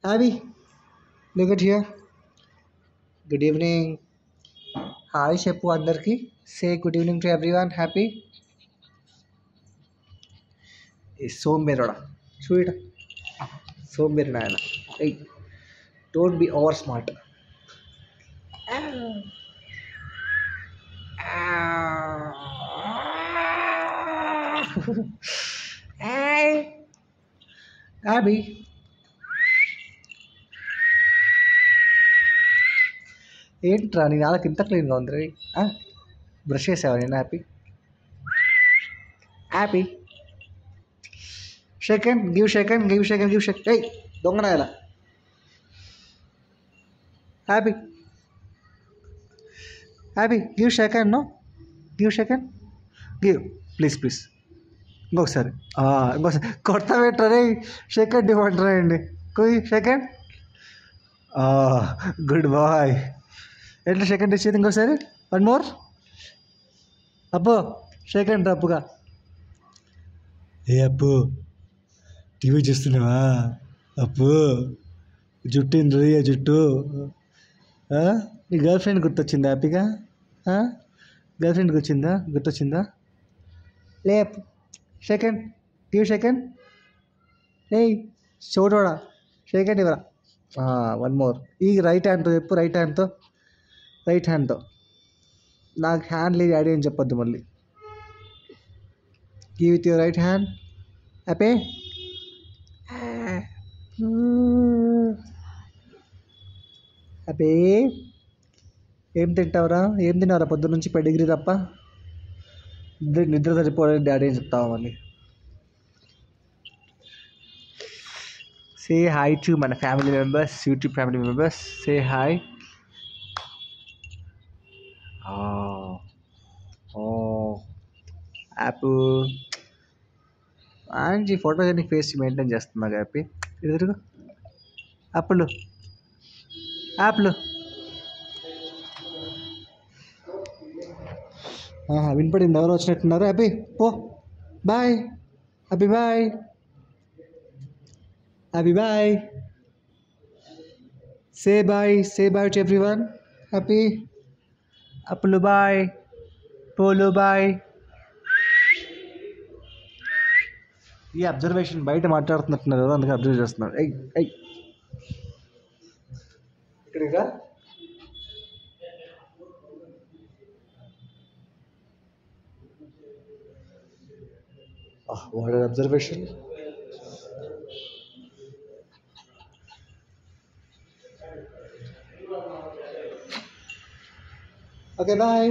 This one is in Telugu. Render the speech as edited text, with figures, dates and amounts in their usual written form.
Abby, look at here. Good evening. Hi, Shepu Andarki. Say good evening to everyone. Happy? సోంబేరుడా చూడ సోంబేరు నాయన. Hey, don't be over smart. Hey, Abby. ఏంట్రా నీ నాలుగు ఇంత క్లీన్గా ఉంది. బ్రష్ చేసావా నేను? Happy second give second give second give second. ఏయ్ దొంగనాయాల. Happy happy give second. No give second give please please. ఇంకొకసారి కొత్త పెట్టరే. సెకండ్ ఇవ్వంటారా అండి. కుయ్ సెకండ్. Good boy. ఎట్లా సెకండ్ ఇచ్చేది? ఇంకోసారి వన్ మోర్. అబ్బో సెకండ్ అప్పుగా. ఏ అప్పు టీవీ చూస్తున్నావా? అప్పు జుట్టు ఇంద్రీ జుట్టు. నీ గర్ల్ ఫ్రెండ్ గుర్తొచ్చిందా? హ్యాపీగా గర్ల్ ఫ్రెండ్ గుర్తొచ్చిందా? లే సెకండ్ గివ్ సెకండ్. లే చోటోడా సెకండ్ ఇవరా. One more. ఈ రైట్ హ్యాండ్తో చెప్పు. రైట్ హ్యాండ్తో. నాకు హ్యాండ్ లేదు డాడీ అని చెప్పొద్దు మళ్ళీ. Give with your right hand. Happy happy. ఏం తిన్నావురా పొద్దున్న నుంచి? పెడిగ్రీ తప్ప నిద్ర సరిపోలేదు డాడీ అని చెప్తావా మళ్ళీ? సే హాయ్ టు మన family members, YouTube family members. Say hi. యాప్ మంచి ఫోటోజెనిక్ ఫేస్ మెయింటైన్ చేస్తున్నా హ్యాపీ. ఎదురుగా యాప్లు వినపడింది. ఎవరు వచ్చినట్టున్నారు? హ్యాపీ పో. Bye Happy. Bye Happy. Bye. Say bye to everyone. Happy. అప్పులు బాయ్. పోలు బాయ్. ఈ అబ్జర్వేషన్ బయట మాట్లాడుతున్నట్టున్నారు కదా, అందుకే అబ్జర్వ్ చేస్తున్నారు. ఇక్కడిగా what an observation. Okay, bye.